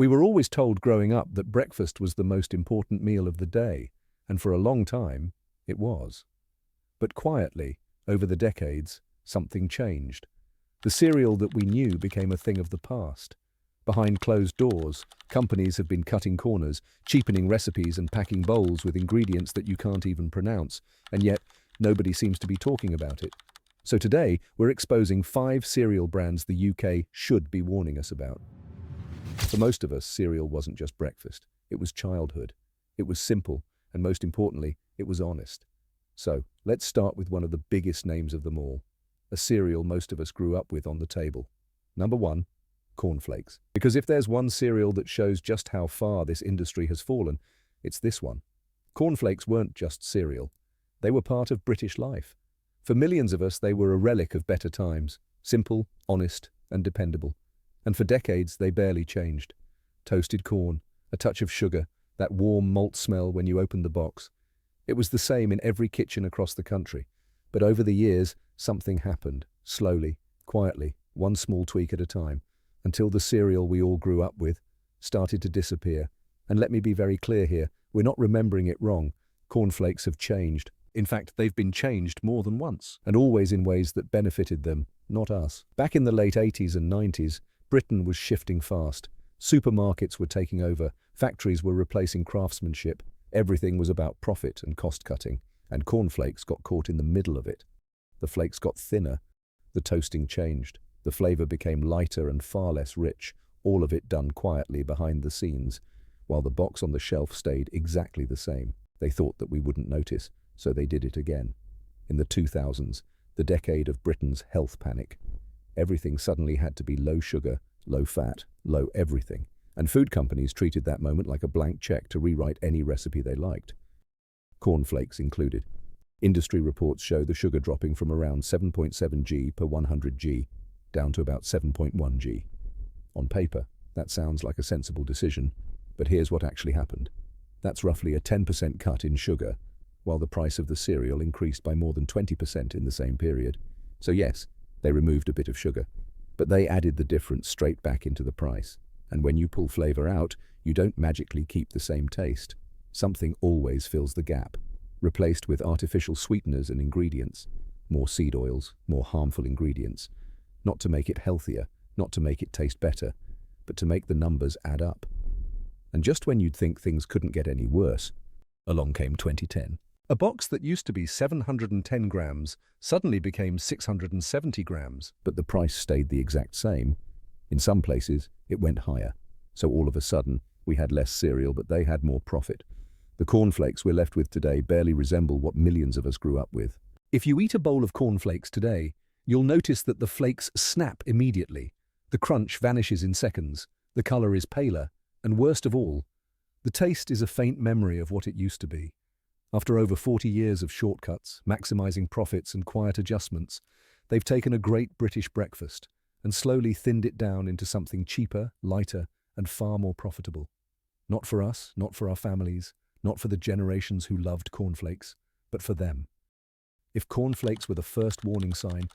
We were always told growing up that breakfast was the most important meal of the day, and for a long time, it was. But quietly, over the decades, something changed. The cereal that we knew became a thing of the past. Behind closed doors, companies have been cutting corners, cheapening recipes and packing bowls with ingredients that you can't even pronounce, and yet nobody seems to be talking about it. So today, we're exposing 5 cereal brands the UK should be warning us about. For most of us, cereal wasn't just breakfast. It was childhood. It was simple, and most importantly, it was honest. So, let's start with one of the biggest names of them all. A cereal most of us grew up with on the table. Number 1. Cornflakes. Because if there's one cereal that shows just how far this industry has fallen, it's this one. Cornflakes weren't just cereal. They were part of British life. For millions of us, they were a relic of better times. Simple, honest, and dependable. And for decades, they barely changed. Toasted corn, a touch of sugar, that warm malt smell when you opened the box. It was the same in every kitchen across the country. But over the years, something happened, slowly, quietly, one small tweak at a time, until the cereal we all grew up with started to disappear. And let me be very clear here, we're not remembering it wrong. Cornflakes have changed. In fact, they've been changed more than once, and always in ways that benefited them, not us. Back in the late 80s and 90s, Britain was shifting fast. Supermarkets were taking over, factories were replacing craftsmanship, everything was about profit and cost-cutting, and cornflakes got caught in the middle of it. The flakes got thinner, the toasting changed, the flavor became lighter and far less rich, all of it done quietly behind the scenes, while the box on the shelf stayed exactly the same. They thought that we wouldn't notice, so they did it again. In the 2000s, the decade of Britain's health panic, everything suddenly had to be low sugar, low fat, low everything. And food companies treated that moment like a blank check to rewrite any recipe they liked. Cornflakes included. Industry reports show the sugar dropping from around 7.7 g per 100 g down to about 7.1 g. On paper, that sounds like a sensible decision, but here's what actually happened. That's roughly a 10% cut in sugar, while the price of the cereal increased by more than 20% in the same period. So yes, they removed a bit of sugar, but they added the difference straight back into the price. And when you pull flavor out, you don't magically keep the same taste. Something always fills the gap, replaced with artificial sweeteners and ingredients, more seed oils, more harmful ingredients, not to make it healthier, not to make it taste better, but to make the numbers add up. And just when you'd think things couldn't get any worse, along came 2010. A box that used to be 710 grams suddenly became 670 grams, but the price stayed the exact same. In some places, it went higher. So all of a sudden, we had less cereal, but they had more profit. The cornflakes we're left with today barely resemble what millions of us grew up with. If you eat a bowl of cornflakes today, you'll notice that the flakes snap immediately. The crunch vanishes in seconds, the color is paler, and worst of all, the taste is a faint memory of what it used to be. After over 40 years of shortcuts, maximizing profits and quiet adjustments, they've taken a great British breakfast and slowly thinned it down into something cheaper, lighter, and far more profitable. Not for us, not for our families, not for the generations who loved cornflakes, but for them. If cornflakes were the first warning sign,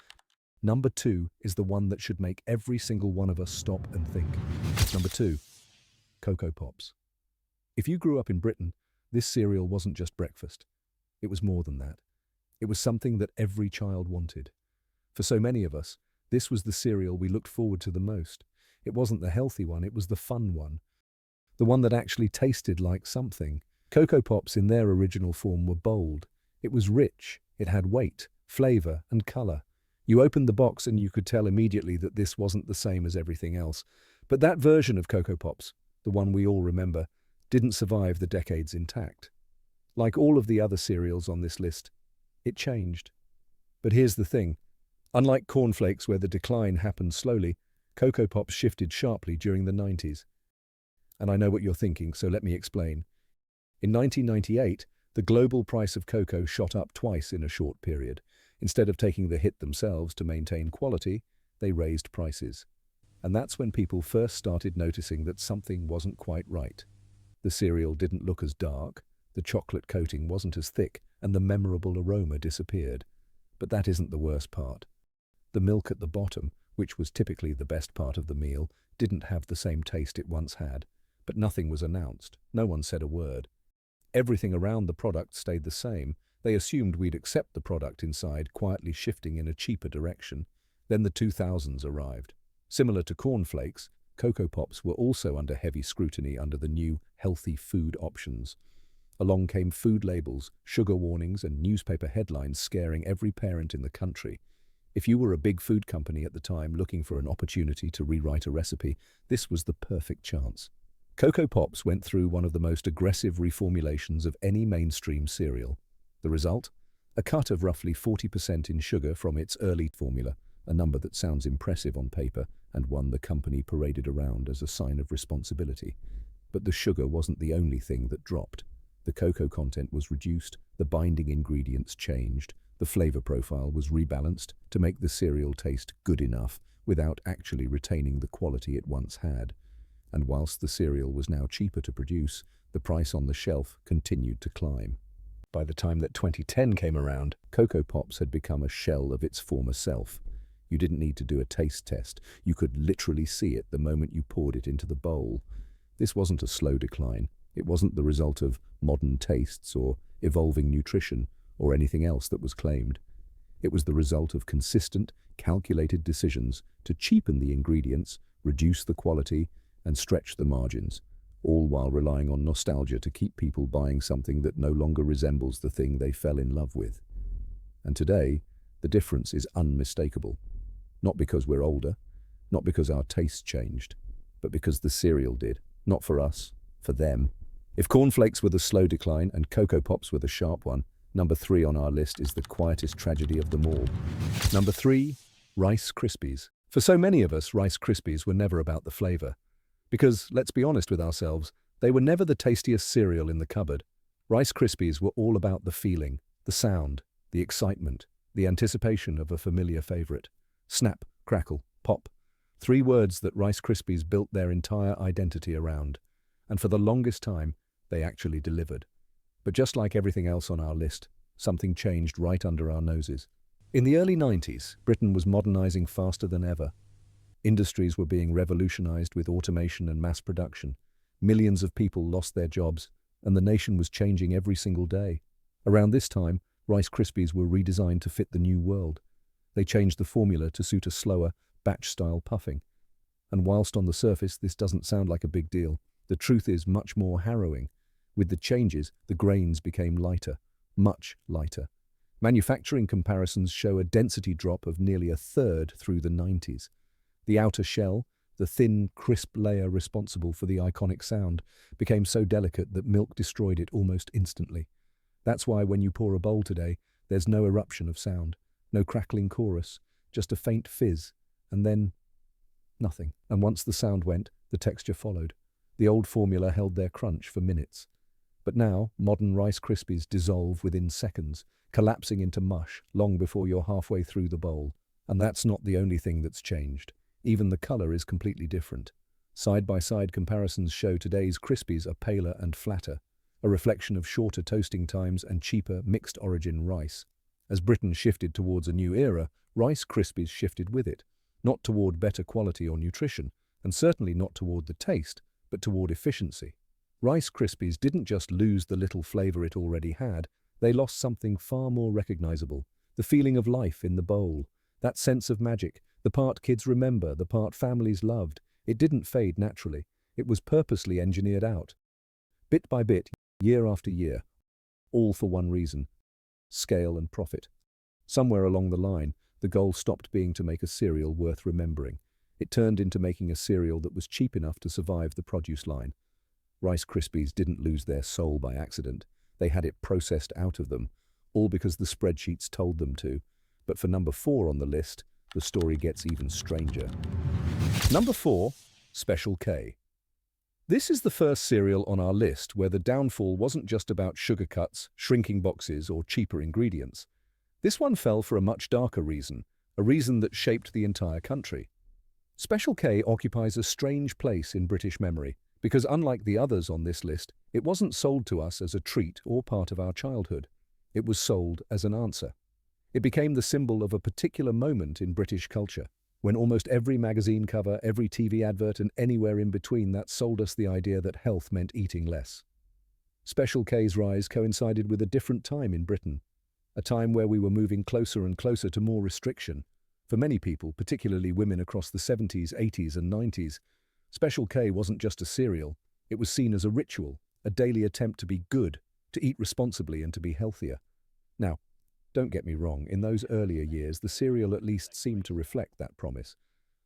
number 2 is the one that should make every single one of us stop and think. Number 2, Cocoa Pops. If you grew up in Britain, this cereal wasn't just breakfast. It was more than that. It was something that every child wanted. For so many of us, this was the cereal we looked forward to the most. It wasn't the healthy one, it was the fun one. The one that actually tasted like something. Cocoa Pops in their original form were bold. It was rich, it had weight, flavor, and color. You opened the box and you could tell immediately that this wasn't the same as everything else. But that version of Cocoa Pops, the one we all remember, didn't survive the decades intact. Like all of the other cereals on this list, it changed. But here's the thing. Unlike cornflakes where the decline happened slowly, Cocoa Pops shifted sharply during the 90s. And I know what you're thinking, so let me explain. In 1998, the global price of cocoa shot up twice in a short period. Instead of taking the hit themselves to maintain quality, they raised prices. And that's when people first started noticing that something wasn't quite right. The cereal didn't look as dark, the chocolate coating wasn't as thick, and the memorable aroma disappeared. But that isn't the worst part. The milk at the bottom, which was typically the best part of the meal, didn't have the same taste it once had. But nothing was announced. No one said a word. Everything around the product stayed the same. They assumed we'd accept the product inside, quietly shifting in a cheaper direction. Then the 2000s arrived. Similar to cornflakes, Cocoa Pops were also under heavy scrutiny under the new healthy food options. Along came food labels, sugar warnings, and newspaper headlines scaring every parent in the country. If you were a big food company at the time looking for an opportunity to rewrite a recipe, this was the perfect chance. Cocoa Pops went through one of the most aggressive reformulations of any mainstream cereal. The result? A cut of roughly 40% in sugar from its early formula, a number that sounds impressive on paper and one the company paraded around as a sign of responsibility. But the sugar wasn't the only thing that dropped. The cocoa content was reduced, the binding ingredients changed, the flavor profile was rebalanced to make the cereal taste good enough without actually retaining the quality it once had. And whilst the cereal was now cheaper to produce, the price on the shelf continued to climb. By the time that 2010 came around, Cocoa Pops had become a shell of its former self. You didn't need to do a taste test. You could literally see it the moment you poured it into the bowl. This wasn't a slow decline. It wasn't the result of modern tastes or evolving nutrition or anything else that was claimed. It was the result of consistent, calculated decisions to cheapen the ingredients, reduce the quality, and stretch the margins, all while relying on nostalgia to keep people buying something that no longer resembles the thing they fell in love with. And today, the difference is unmistakable. Not because we're older, not because our tastes changed, but because the cereal did. Not for us, for them. If cornflakes were the slow decline and Cocoa Pops were the sharp one, number 3 on our list is the quietest tragedy of them all. Number 3, Rice Krispies. For so many of us, Rice Krispies were never about the flavor. Because, let's be honest with ourselves, they were never the tastiest cereal in the cupboard. Rice Krispies were all about the feeling, the sound, the excitement, the anticipation of a familiar favorite. Snap, crackle, pop. 3 words that Rice Krispies built their entire identity around. And for the longest time, they actually delivered. But just like everything else on our list, something changed right under our noses. In the early 90s, Britain was modernizing faster than ever. Industries were being revolutionized with automation and mass production. Millions of people lost their jobs, and the nation was changing every single day. Around this time, Rice Krispies were redesigned to fit the new world. They changed the formula to suit a slower, batch-style puffing. And whilst on the surface this doesn't sound like a big deal, the truth is much more harrowing. With the changes, the grains became lighter, much lighter. Manufacturing comparisons show a density drop of nearly a third through the 90s. The outer shell, the thin, crisp layer responsible for the iconic sound, became so delicate that milk destroyed it almost instantly. That's why when you pour a bowl today, there's no eruption of sound, no crackling chorus, just a faint fizz, and then nothing. And once the sound went, the texture followed. The old formula held their crunch for minutes. But now, modern Rice Krispies dissolve within seconds, collapsing into mush long before you're halfway through the bowl. And that's not the only thing that's changed. Even the color is completely different. Side-by-side comparisons show today's Krispies are paler and flatter, a reflection of shorter toasting times and cheaper mixed-origin rice. As Britain shifted towards a new era, Rice Krispies shifted with it, not toward better quality or nutrition, and certainly not toward the taste, but toward efficiency. Rice Krispies didn't just lose the little flavor it already had, they lost something far more recognizable, the feeling of life in the bowl, that sense of magic, the part kids remember, the part families loved. It didn't fade naturally. It was purposely engineered out. Bit by bit, year after year, all for one reason: scale and profit. Somewhere along the line, the goal stopped being to make a cereal worth remembering. It turned into making a cereal that was cheap enough to survive the produce line. Rice Krispies didn't lose their soul by accident. They had it processed out of them, all because the spreadsheets told them to. But for number 4 on the list, the story gets even stranger. Number 4, Special K. This is the first cereal on our list where the downfall wasn't just about sugar cuts, shrinking boxes, or cheaper ingredients. This one fell for a much darker reason, a reason that shaped the entire country. Special K occupies a strange place in British memory, because unlike the others on this list, it wasn't sold to us as a treat or part of our childhood. It was sold as an answer. It became the symbol of a particular moment in British culture, when almost every magazine cover, every TV advert, and anywhere in between that sold us the idea that health meant eating less. Special K's rise coincided with a different time in Britain, a time where we were moving closer and closer to more restriction. For many people, particularly women across the 70s, 80s, and 90s, Special K wasn't just a cereal, it was seen as a ritual, a daily attempt to be good, to eat responsibly, and to be healthier. Now, don't get me wrong, in those earlier years, the cereal at least seemed to reflect that promise.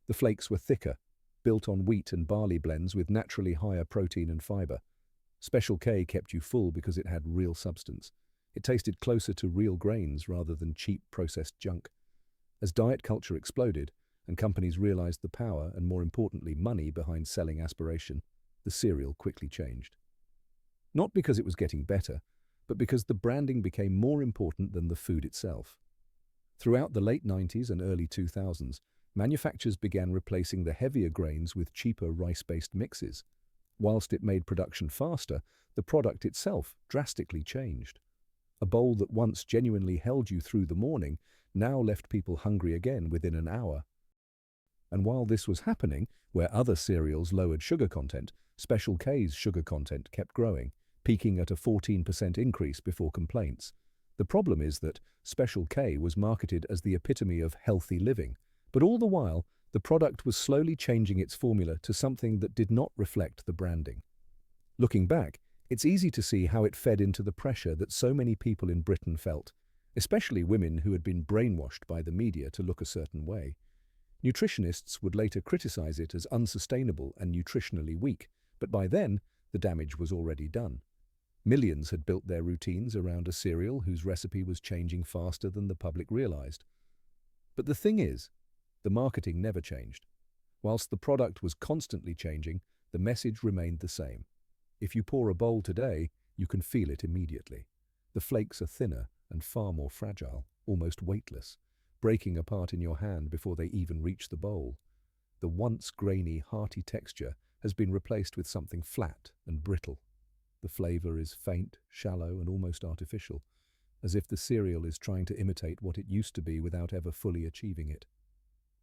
The flakes were thicker, built on wheat and barley blends with naturally higher protein and fiber. Special K kept you full because it had real substance. It tasted closer to real grains rather than cheap processed junk. As diet culture exploded, and companies realized the power and, more importantly, money behind selling aspiration, the cereal quickly changed. Not because it was getting better, but because the branding became more important than the food itself. Throughout the late 90s and early 2000s, manufacturers began replacing the heavier grains with cheaper rice-based mixes. Whilst it made production faster, the product itself drastically changed. A bowl that once genuinely held you through the morning now left people hungry again within an hour. And while this was happening, where other cereals lowered sugar content, Special K's sugar content kept growing, peaking at a 14% increase before complaints. The problem is that Special K was marketed as the epitome of healthy living, but all the while, the product was slowly changing its formula to something that did not reflect the branding. Looking back, it's easy to see how it fed into the pressure that so many people in Britain felt, especially women who had been brainwashed by the media to look a certain way. Nutritionists would later criticize it as unsustainable and nutritionally weak, but by then, the damage was already done. Millions had built their routines around a cereal whose recipe was changing faster than the public realized. But the thing is, the marketing never changed. Whilst the product was constantly changing, the message remained the same. If you pour a bowl today, you can feel it immediately. The flakes are thinner and far more fragile, almost weightless, breaking apart in your hand before they even reach the bowl. The once grainy, hearty texture has been replaced with something flat and brittle. The flavor is faint, shallow, and almost artificial, as if the cereal is trying to imitate what it used to be without ever fully achieving it.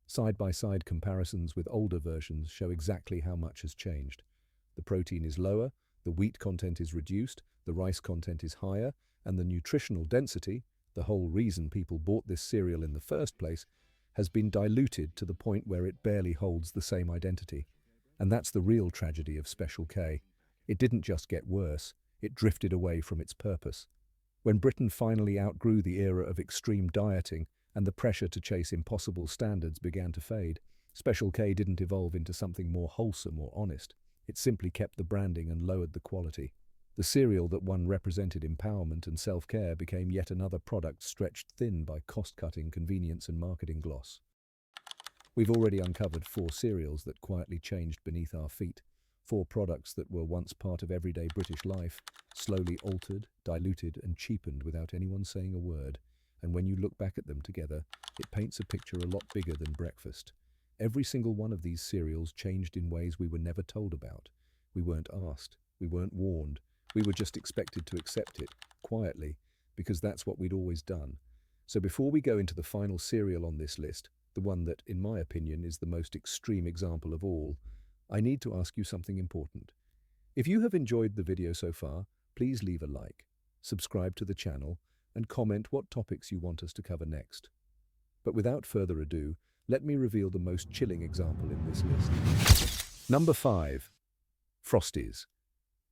Side-by-side comparisons with older versions show exactly how much has changed. The protein is lower, the wheat content is reduced, the rice content is higher, and the nutritional density, the whole reason people bought this cereal in the first place, has been diluted to the point where it barely holds the same identity. And that's the real tragedy of Special K. It didn't just get worse, it drifted away from its purpose. When Britain finally outgrew the era of extreme dieting and the pressure to chase impossible standards began to fade, Special K didn't evolve into something more wholesome or honest. It simply kept the branding and lowered the quality. The cereal that one represented empowerment and self-care became yet another product stretched thin by cost-cutting, convenience, and marketing gloss. We've already uncovered 4 cereals that quietly changed beneath our feet. 4 products that were once part of everyday British life, slowly altered, diluted, and cheapened without anyone saying a word. And when you look back at them together, it paints a picture a lot bigger than breakfast. Every single one of these cereals changed in ways we were never told about. We weren't asked, we weren't warned, we were just expected to accept it, quietly, because that's what we'd always done. So before we go into the final cereal on this list, the one that, in my opinion, is the most extreme example of all, I need to ask you something important. If you have enjoyed the video so far, please leave a like, subscribe to the channel, and comment what topics you want us to cover next. But without further ado, let me reveal the most chilling example in this list. Number 5. Frosties.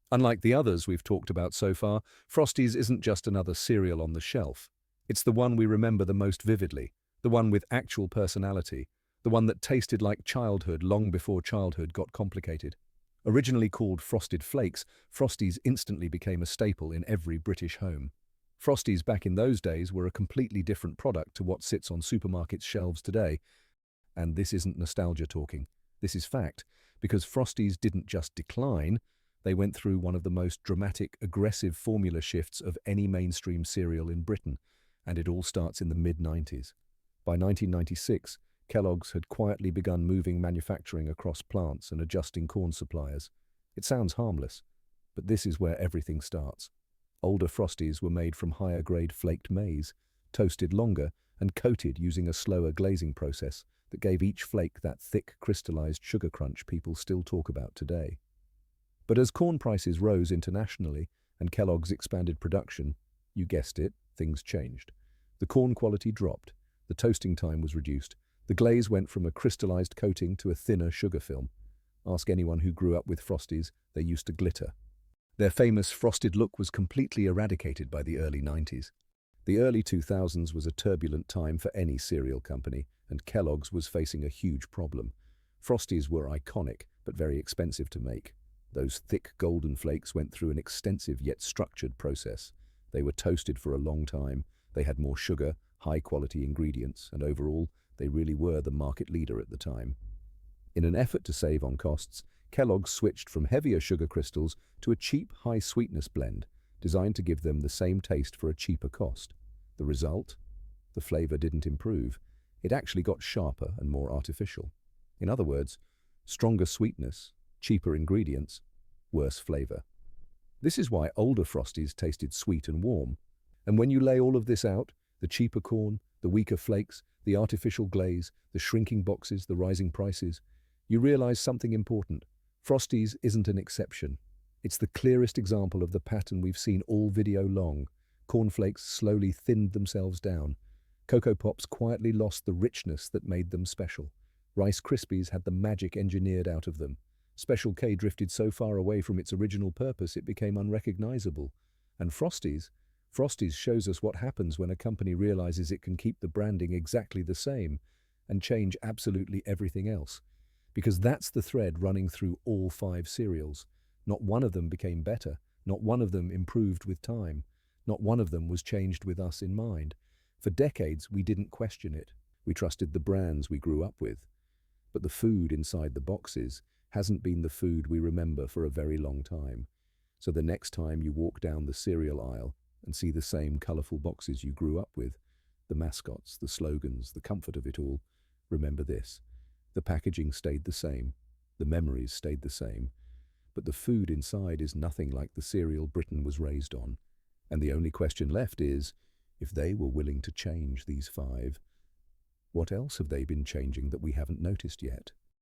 Unlike the others we've talked about so far, Frosties isn't just another cereal on the shelf. It's the one we remember the most vividly, the one with actual personality, the one that tasted like childhood long before childhood got complicated. Originally called Frosted Flakes, Frosties instantly became a staple in every British home. Frosties back in those days were a completely different product to what sits on supermarkets' shelves today. And this isn't nostalgia talking. This is fact, because Frosties didn't just decline, they went through one of the most dramatic, aggressive formula shifts of any mainstream cereal in Britain, and it all starts in the mid-90s. By 1996, Kellogg's had quietly begun moving manufacturing across plants and adjusting corn suppliers. It sounds harmless, but this is where everything starts. Older Frosties were made from higher-grade flaked maize, toasted longer, and coated using a slower glazing process that gave each flake that thick, crystallized sugar crunch people still talk about today. But as corn prices rose internationally and Kellogg's expanded production, you guessed it, things changed. The corn quality dropped, the toasting time was reduced, the glaze went from a crystallized coating to a thinner sugar film. Ask anyone who grew up with Frosties, they used to glitter. Their famous frosted look was completely eradicated by the early 90s. The early 2000s was a turbulent time for any cereal company, and Kellogg's was facing a huge problem. Frosties were iconic, but very expensive to make. Those thick golden flakes went through an extensive yet structured process. They were toasted for a long time, they had more sugar, high-quality ingredients, and overall, they really were the market leader at the time. In an effort to save on costs, Kellogg's switched from heavier sugar crystals to a cheap, high-sweetness blend, designed to give them the same taste for a cheaper cost. The result? The flavor didn't improve. It actually got sharper and more artificial. In other words, stronger sweetness, cheaper ingredients, worse flavor. This is why older Frosties tasted sweet and warm. And when you lay all of this out, the cheaper corn, the weaker flakes, the artificial glaze, the shrinking boxes, the rising prices, you realize something important. Frosties isn't an exception. It's the clearest example of the pattern we've seen all video long. Cornflakes slowly thinned themselves down. Cocoa Pops quietly lost the richness that made them special. Rice Krispies had the magic engineered out of them. Special K drifted so far away from its original purpose it became unrecognizable. And Frosties shows us what happens when a company realizes it can keep the branding exactly the same and change absolutely everything else. Because that's the thread running through all 5 cereals. Not one of them became better. Not one of them improved with time. Not one of them was changed with us in mind. For decades, we didn't question it. We trusted the brands we grew up with. But the food inside the boxes hasn't been the food we remember for a very long time. So the next time you walk down the cereal aisle and see the same colorful boxes you grew up with, the mascots, the slogans, the comfort of it all, remember this. The packaging stayed the same. The memories stayed the same. But the food inside is nothing like the cereal Britain was raised on. And the only question left is, if they were willing to change these 5, what else have they been changing that we haven't noticed yet?